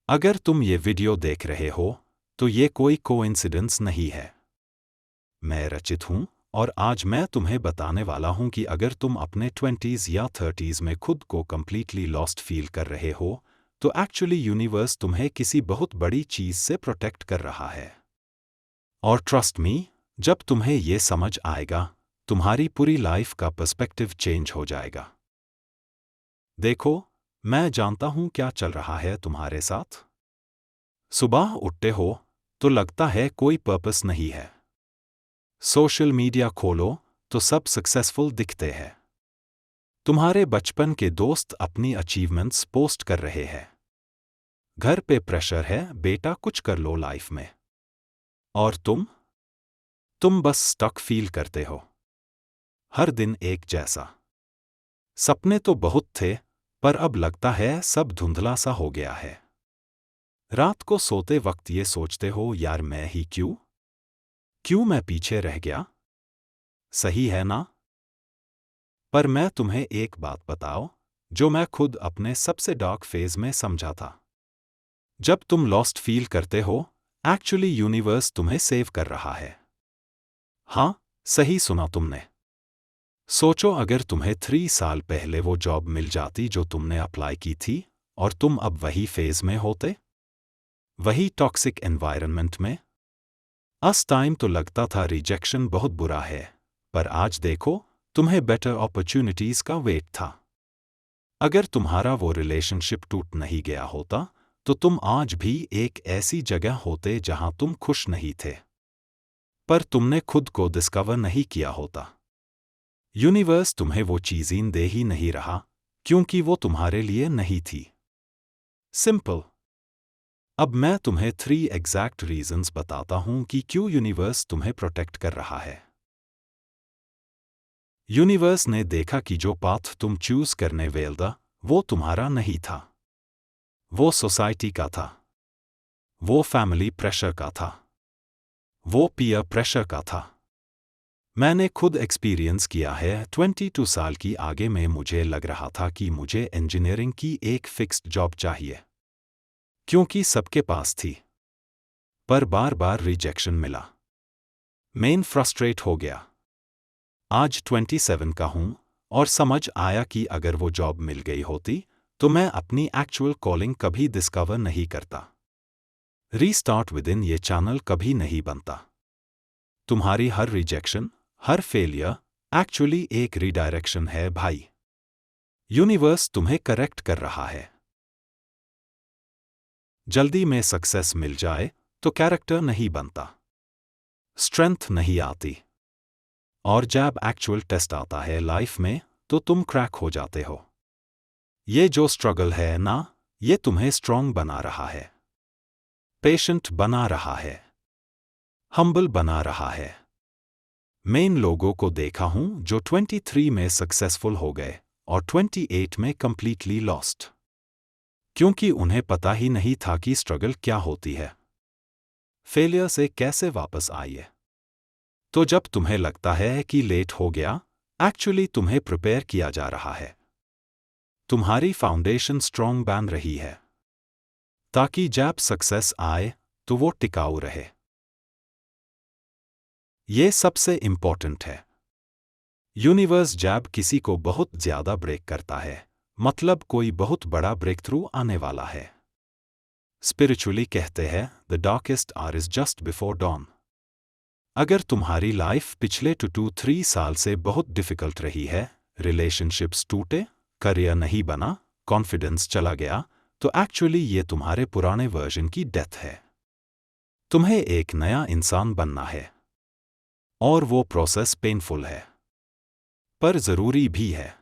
अगर तुम ये वीडियो देख रहे हो तो ये कोई कोइंसिडेंस नहीं है। मैं रचित हूं और आज मैं तुम्हें बताने वाला हूं कि अगर तुम अपने 20s या 30s में खुद को कंप्लीटली लॉस्ट फील कर रहे हो तो एक्चुअली यूनिवर्स तुम्हें किसी बहुत बड़ी चीज से प्रोटेक्ट कर रहा है। और ट्रस्ट मी, जब तुम्हें ये समझ आएगा तुम्हारी पूरी लाइफ का पर्सपेक्टिव चेंज हो जाएगा। देखो, मैं जानता हूं क्या चल रहा है तुम्हारे साथ। सुबह उठते हो तो लगता है कोई पर्पस नहीं है। सोशल मीडिया खोलो तो सब सक्सेसफुल दिखते हैं। तुम्हारे बचपन के दोस्त अपनी अचीवमेंट्स पोस्ट कर रहे हैं। घर पे प्रेशर है, बेटा कुछ कर लो लाइफ में। और तुम बस स्टक फील करते हो। हर दिन एक जैसा। सपने तो बहुत थे, पर अब लगता है सब धुंधला सा हो गया है। रात को सोते वक्त ये सोचते हो, यार मैं ही क्यों मैं पीछे रह गया। सही है ना? पर मैं तुम्हें एक बात बताओ जो मैं खुद अपने सबसे डार्क फेज में समझा था। जब तुम लॉस्ट फील करते हो एक्चुअली यूनिवर्स तुम्हें सेव कर रहा है। हाँ, सही सुना तुमने। सोचो, अगर तुम्हें 3 साल पहले वो जॉब मिल जाती जो तुमने अप्लाई की थी और तुम अब वही फेज में होते, वही टॉक्सिक एनवायरनमेंट में। उस टाइम तो लगता था रिजेक्शन बहुत बुरा है, पर आज देखो तुम्हें बेटर अपॉर्चुनिटीज का वेट था। अगर तुम्हारा वो रिलेशनशिप टूट नहीं गया होता तो तुम आज भी एक ऐसी जगह होते जहां तुम खुश नहीं थे, पर तुमने खुद को डिस्कवर नहीं किया होता। यूनिवर्स तुम्हें वो चीज़ें दे ही नहीं रहा क्योंकि वो तुम्हारे लिए नहीं थी। सिंपल। अब मैं तुम्हें 3 एग्जैक्ट रीजंस बताता हूं कि क्यों यूनिवर्स तुम्हें प्रोटेक्ट कर रहा है। यूनिवर्स ने देखा कि जो पाथ तुम चूज करने वेल्दा वो तुम्हारा नहीं था। वो सोसाइटी का था, वो फैमिली प्रेशर का था, वो पीयर प्रेशर का था। मैंने खुद एक्सपीरियंस किया है। 22 साल की आगे में मुझे लग रहा था कि मुझे इंजीनियरिंग की एक फिक्स्ड जॉब चाहिए क्योंकि सबके पास थी, पर बार बार रिजेक्शन मिला। मैं फ्रस्ट्रेट हो गया। आज 27 का हूं और समझ आया कि अगर वो जॉब मिल गई होती तो मैं अपनी एक्चुअल कॉलिंग कभी डिस्कवर नहीं करता। रीस्टार्ट विद इन ये चैनल कभी नहीं बनता। तुम्हारी हर रिजेक्शन, हर फेलियर एक्चुअली एक रीडायरेक्शन है भाई। यूनिवर्स तुम्हें करेक्ट कर रहा है। जल्दी में सक्सेस मिल जाए तो कैरेक्टर नहीं बनता, स्ट्रेंथ नहीं आती, और जब एक्चुअल टेस्ट आता है लाइफ में तो तुम क्रैक हो जाते हो। ये जो स्ट्रगल है ना, ये तुम्हें स्ट्रांग बना रहा है, पेशेंट बना रहा है, हम्बल बना रहा है। मैं इन लोगों को देखा हूं जो 23 में सक्सेसफुल हो गए और 28 में कंप्लीटली लॉस्ट, क्योंकि उन्हें पता ही नहीं था कि स्ट्रगल क्या होती है, फेलियर से कैसे वापस आइए। तो जब तुम्हें लगता है कि लेट हो गया, एक्चुअली तुम्हें प्रिपेयर किया जा रहा है। तुम्हारी फाउंडेशन स्ट्रांग बन रही है ताकि जब सक्सेस आए तो वो टिकाऊ रहे। ये सबसे इंपॉर्टेंट है। यूनिवर्स जब किसी को बहुत ज्यादा ब्रेक करता है मतलब कोई बहुत बड़ा ब्रेक थ्रू आने वाला है। स्पिरिचुअली कहते हैं the darkest hour is just before don. अगर तुम्हारी लाइफ पिछले 2-3 साल से बहुत डिफिकल्ट रही है, रिलेशनशिप्स टूटे, करियर नहीं बना, कॉन्फिडेंस चला गया, तो एक्चुअली ये तुम्हारे पुराने वर्जन की डेथ है। तुम्हें एक नया इंसान बनना है और वो प्रोसेस पेनफुल है पर जरूरी भी है।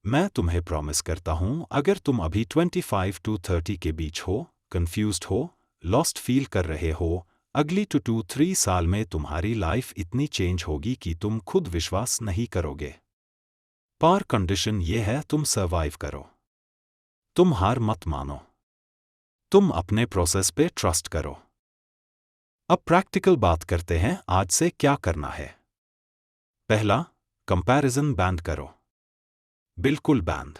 मैं तुम्हें प्रॉमिस करता हूं, अगर तुम अभी 25 to 30 के बीच हो, कंफ्यूज्ड हो, लॉस्ट फील कर रहे हो, अगली 2-3 साल में तुम्हारी लाइफ इतनी चेंज होगी कि तुम खुद विश्वास नहीं करोगे। पर कंडीशन ये है, तुम सर्वाइव करो। तुम हार मत मानो। तुम अपने प्रोसेस पे ट्रस्ट करो। अब प्रैक्टिकल बात करते हैं, आज से क्या करना है। पहला, कंपैरिजन बैंड करो। बिल्कुल बैंड।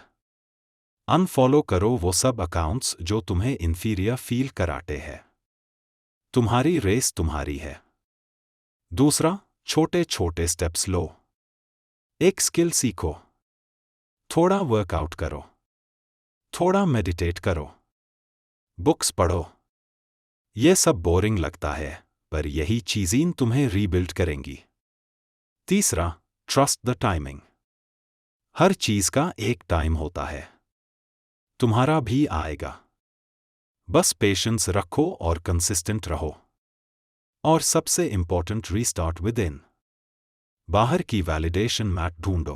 अनफॉलो करो वो सब अकाउंट्स जो तुम्हें इंफीरियर फील कराते हैं। तुम्हारी रेस तुम्हारी है। दूसरा, छोटे छोटे स्टेप्स लो। एक स्किल सीखो, थोड़ा वर्कआउट करो, थोड़ा मेडिटेट करो, बुक्स पढ़ो। ये सब बोरिंग लगता है, पर यही चीज़ें तुम्हें रीबिल्ड करेंगी। तीसरा, ट्रस्ट द टाइमिंग। हर चीज़ का एक टाइम होता है, तुम्हारा भी आएगा। बस पेशेंस रखो और कंसिस्टेंट रहो। और सबसे इंपॉर्टेंट, रीस्टार्ट विद इन। बाहर की वैलिडेशन मैट ढूंढो,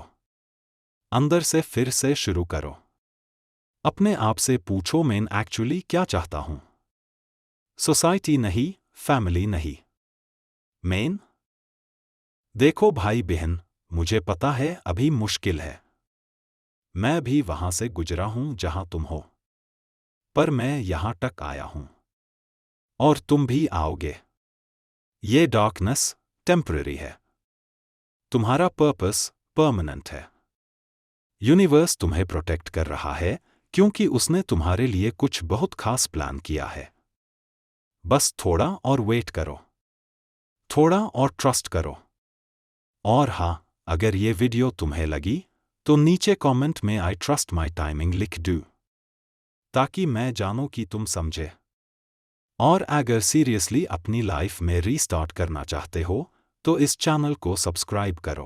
अंदर से फिर से शुरू करो। अपने आप से पूछो, मैं एक्चुअली क्या चाहता हूं? सोसाइटी नहीं, फैमिली नहीं, मेन। देखो भाई बहन, मुझे पता है अभी मुश्किल है। मैं भी वहां से गुजरा हूं जहां तुम हो, पर मैं यहां तक आया हूं, और तुम भी आओगे। ये डार्कनेस टेम्पररी है, तुम्हारा पर्पस परमानेंट है। यूनिवर्स तुम्हें प्रोटेक्ट कर रहा है, क्योंकि उसने तुम्हारे लिए कुछ बहुत खास प्लान किया है। बस थोड़ा और वेट करो, थोड़ा और ट्रस्ट करो। और हाँ, अगर ये वीडियो तुम्हें लगी तो नीचे कमेंट में आई ट्रस्ट माई टाइमिंग लिख दो, ताकि मैं जानूं कि तुम समझे। और अगर सीरियसली अपनी लाइफ में रीस्टार्ट करना चाहते हो तो इस चैनल को सब्सक्राइब करो,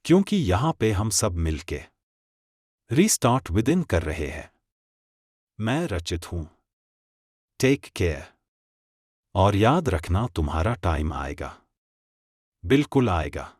क्योंकि यहाँ पे हम सब मिलके रीस्टार्ट विद इन कर रहे हैं। मैं रचित हूं। Take care. और याद रखना, तुम्हारा टाइम आएगा, बिल्कुल आएगा।